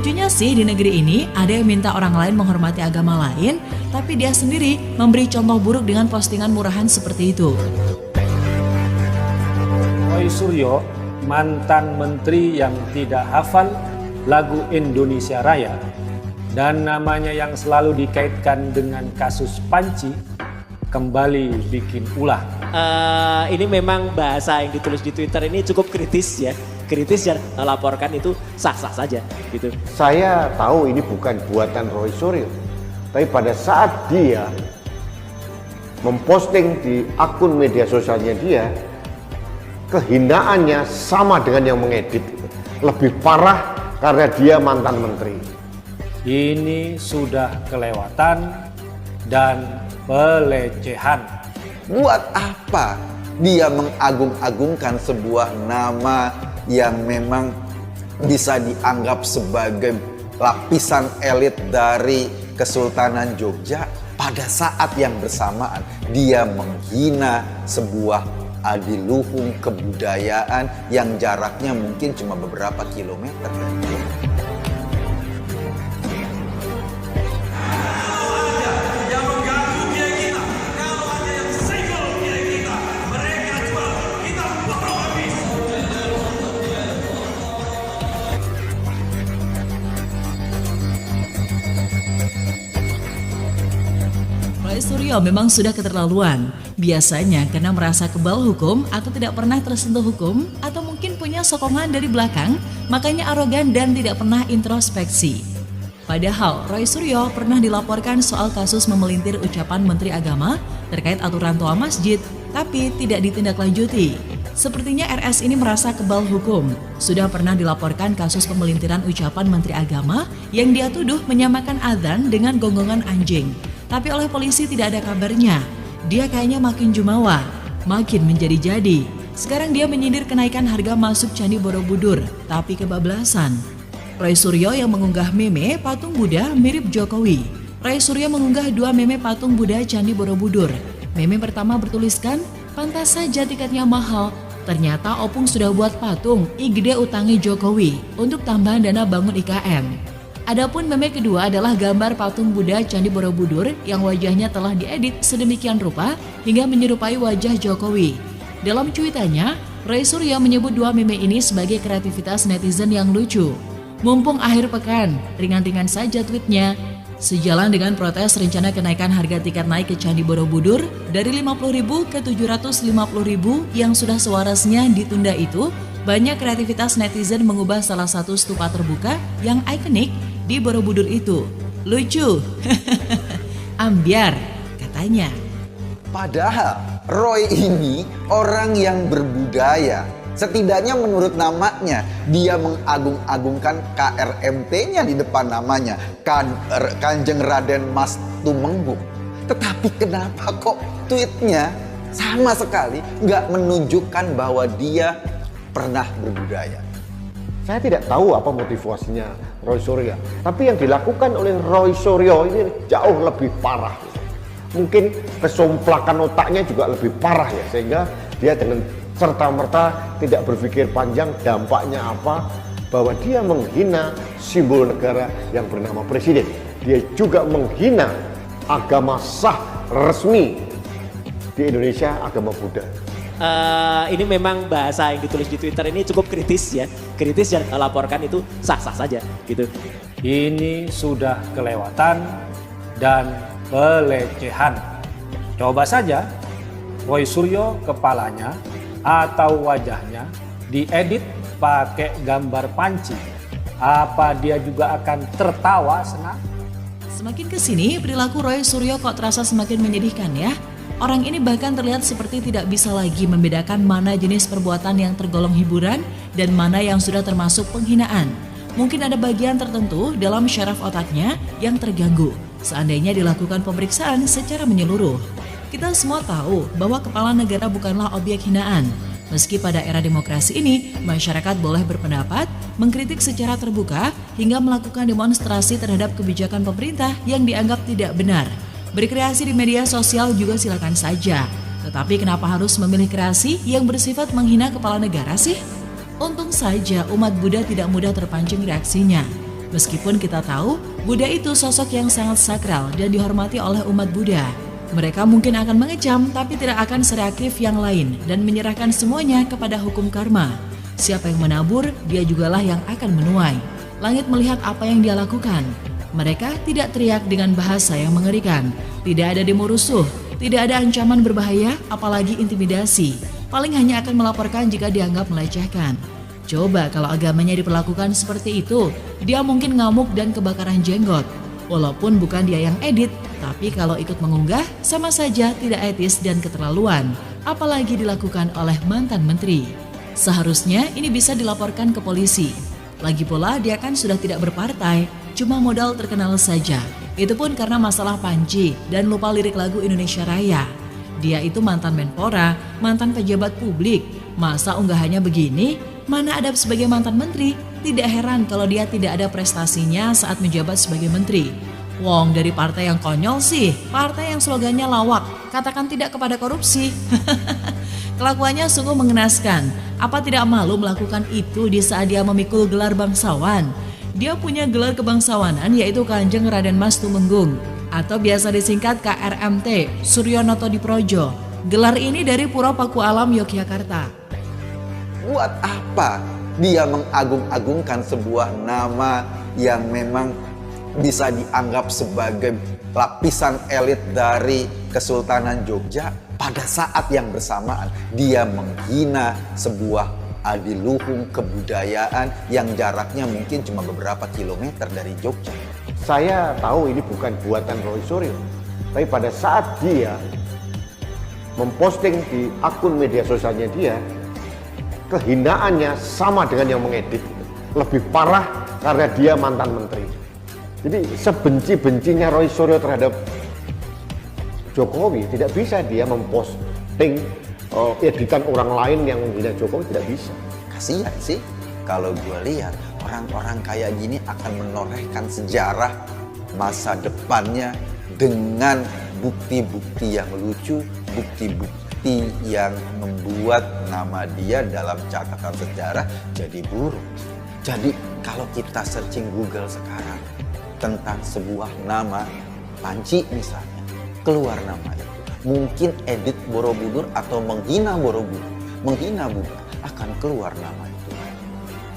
Lucunya sih di negeri ini ada yang minta orang lain menghormati agama lain, tapi dia sendiri memberi contoh buruk dengan postingan murahan seperti itu. Roy Suryo, mantan menteri yang tidak hafal lagu Indonesia Raya dan namanya yang selalu dikaitkan dengan kasus Panci, kembali bikin ulah. Ini memang bahasa yang ditulis di Twitter ini cukup kritis ya. Kritis dan melaporkan itu sah-sah saja gitu. Saya tahu ini bukan buatan Roy Suryo, tapi pada saat dia memposting di akun media sosialnya dia, kehinaannya sama dengan yang mengedit. Lebih parah karena dia mantan menteri. Ini sudah kelewatan dan pelecehan. Buat apa dia mengagung-agungkan sebuah nama yang memang bisa dianggap sebagai lapisan elit dari Kesultanan Jogja? Pada saat yang bersamaan dia menghina sebuah adiluhung kebudayaan yang jaraknya mungkin cuma beberapa kilometer. Roy Suryo memang sudah keterlaluan. Biasanya karena merasa kebal hukum atau tidak pernah tersentuh hukum atau mungkin punya sokongan dari belakang, makanya arogan dan tidak pernah introspeksi. Padahal Roy Suryo pernah dilaporkan soal kasus memelintir ucapan Menteri Agama terkait aturan toa masjid, tapi tidak ditindaklanjuti. Sepertinya RS ini merasa kebal hukum. Sudah pernah dilaporkan kasus pemelintiran ucapan Menteri Agama yang dia tuduh menyamakan azan dengan gonggongan anjing. Tapi oleh polisi tidak ada kabarnya. Dia kayaknya makin jumawa, makin menjadi-jadi. Sekarang dia menyindir kenaikan harga masuk Candi Borobudur, tapi kebablasan. Roy Suryo yang mengunggah meme patung Buddha mirip Jokowi. Roy Suryo mengunggah 2 meme patung Buddha Candi Borobudur. Meme pertama bertuliskan, pantas saja tiketnya mahal. Ternyata Opung sudah buat patung, gede utangi Jokowi untuk tambahan dana bangun IKN. Adapun meme kedua adalah gambar patung Buddha Candi Borobudur yang wajahnya telah diedit sedemikian rupa hingga menyerupai wajah Jokowi. Dalam cuitannya, Roy Suryo menyebut 2 meme ini sebagai kreativitas netizen yang lucu. Mumpung akhir pekan, ringan-ringan saja tweetnya. Sejalan dengan protes rencana kenaikan harga tiket naik ke Candi Borobudur dari 50.000 ke 750.000 yang sudah sewarasnya ditunda itu, banyak kreativitas netizen mengubah salah satu stupa terbuka yang ikonik di Borobudur itu. Lucu, ambiar, katanya. Padahal Roy ini orang yang berbudaya. Setidaknya menurut namanya, dia mengagung-agungkan KRMT-nya di depan namanya, Kanjeng Raden Mas Tumenggung. Tetapi kenapa kok tweetnya sama sekali nggak menunjukkan bahwa dia pernah berbudaya? Saya tidak tahu apa motivasinya Roy Suryo, tapi yang dilakukan oleh Roy Suryo ini jauh lebih parah. Mungkin kesomplakan otaknya juga lebih parah ya, sehingga dia dengan serta-merta tidak berpikir panjang dampaknya apa, bahwa dia menghina simbol negara yang bernama presiden. Dia juga menghina agama sah resmi di Indonesia, agama Buddha. Ini memang bahasa yang ditulis di Twitter ini cukup kritis ya. Kritis dan melaporkan itu sah-sah saja gitu. Ini sudah kelewatan dan pelecehan. Coba saja Roy Suryo kepalanya atau wajahnya diedit pakai gambar panci. Apa dia juga akan tertawa senang? Semakin kesini perilaku Roy Suryo kok terasa semakin menyedihkan ya. Orang ini bahkan terlihat seperti tidak bisa lagi membedakan mana jenis perbuatan yang tergolong hiburan dan mana yang sudah termasuk penghinaan. Mungkin ada bagian tertentu dalam syaraf otaknya yang terganggu seandainya dilakukan pemeriksaan secara menyeluruh. Kita semua tahu bahwa kepala negara bukanlah objek hinaan. Meski pada era demokrasi ini, masyarakat boleh berpendapat, mengkritik secara terbuka, hingga melakukan demonstrasi terhadap kebijakan pemerintah yang dianggap tidak benar. Berkreasi di media sosial juga silakan saja. Tetapi kenapa harus memilih kreasi yang bersifat menghina kepala negara sih? Untung saja umat Buddha tidak mudah terpancing reaksinya. Meskipun kita tahu Buddha itu sosok yang sangat sakral dan dihormati oleh umat Buddha. Mereka mungkin akan mengecam tapi tidak akan sereaktif yang lain dan menyerahkan semuanya kepada hukum karma. Siapa yang menabur, dia jugalah yang akan menuai. Langit melihat apa yang dia lakukan. Mereka tidak teriak dengan bahasa yang mengerikan. Tidak ada demo rusuh, tidak ada ancaman berbahaya, apalagi intimidasi. Paling hanya akan melaporkan jika dianggap melecehkan. Coba kalau agamanya diperlakukan seperti itu, dia mungkin ngamuk dan kebakaran jenggot. Walaupun bukan dia yang edit, tapi kalau ikut mengunggah, sama saja tidak etis dan keterlaluan. Apalagi dilakukan oleh mantan menteri. Seharusnya ini bisa dilaporkan ke polisi. Lagi pula dia kan sudah tidak berpartai, cuma modal terkenal saja. Itu pun karena masalah panci dan lupa lirik lagu Indonesia Raya. Dia itu mantan Menpora, mantan pejabat publik. Masa unggahannya begini? Mana adab sebagai mantan menteri? Tidak heran kalau dia tidak ada prestasinya saat menjabat sebagai menteri. Wong dari partai yang konyol sih, partai yang slogannya lawak, katakan tidak kepada korupsi. Kelakuannya sungguh mengenaskan. Apa tidak malu melakukan itu di saat dia memikul gelar bangsawan? Dia punya gelar kebangsawanan yaitu Kanjeng Raden Mas Tumenggung atau biasa disingkat KRMT, Suryonoto Diprojo. Gelar ini dari Pura Paku Alam Yogyakarta. Buat apa dia mengagung-agungkan sebuah nama yang memang bisa dianggap sebagai lapisan elit dari Kesultanan Jogja? Pada saat yang bersamaan dia menghina sebuah adiluhung kebudayaan yang jaraknya mungkin cuma beberapa kilometer dari Jogja. Saya tahu ini bukan buatan Roy Suryo, tapi pada saat dia memposting di akun media sosialnya dia, kehinaannya sama dengan yang mengedit. Lebih parah karena dia mantan menteri. Jadi sebenci-bencinya Roy Suryo terhadap Jokowi, tidak bisa dia memposting editan orang lain yang menghina Jokowi, tidak bisa. Kasihan sih kalau gue lihat orang-orang kayak gini akan menorehkan sejarah masa depannya dengan bukti-bukti yang lucu, bukti-bukti yang membuat nama dia dalam catatan sejarah jadi buruk. Jadi kalau kita searching Google sekarang tentang sebuah nama, Panci misalnya, keluar nama itu. Mungkin edit Borobudur atau menghina Borobudur, menghina Buddha, akan keluar nama itu.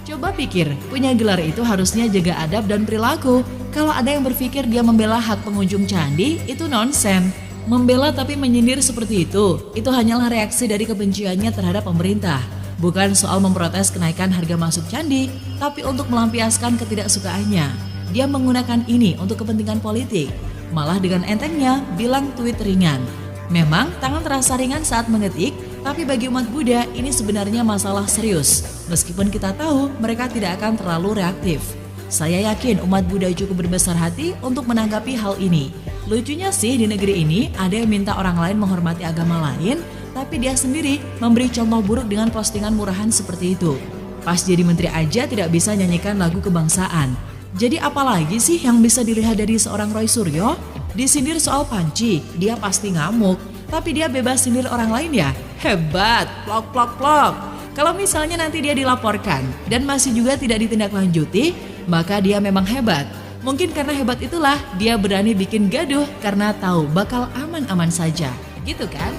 Coba pikir, punya gelar itu harusnya jaga adab dan perilaku. Kalau ada yang berpikir dia membela hak pengunjung candi, itu nonsen. Membela tapi menyindir seperti itu hanyalah reaksi dari kebenciannya terhadap pemerintah. Bukan soal memprotes kenaikan harga masuk candi, tapi untuk melampiaskan ketidaksukaannya. Dia menggunakan ini untuk kepentingan politik. Malah dengan entengnya bilang tweet ringan. Memang tangan terasa ringan saat mengetik, tapi bagi umat Buddha ini sebenarnya masalah serius. Meskipun kita tahu mereka tidak akan terlalu reaktif. Saya yakin umat Buddha cukup berbesar hati untuk menanggapi hal ini. Lucunya sih di negeri ini ada yang minta orang lain menghormati agama lain, tapi dia sendiri memberi contoh buruk dengan postingan murahan seperti itu. Pas jadi menteri aja tidak bisa nyanyikan lagu kebangsaan. Jadi apalagi sih yang bisa dilihat dari seorang Roy Suryo? Disindir soal panci, dia pasti ngamuk. Tapi dia bebas sindir orang lain ya? Hebat, plok plok plok. Kalau misalnya nanti dia dilaporkan dan masih juga tidak ditindaklanjuti, maka dia memang hebat. Mungkin karena hebat itulah dia berani bikin gaduh karena tahu bakal aman-aman saja. Gitu kan?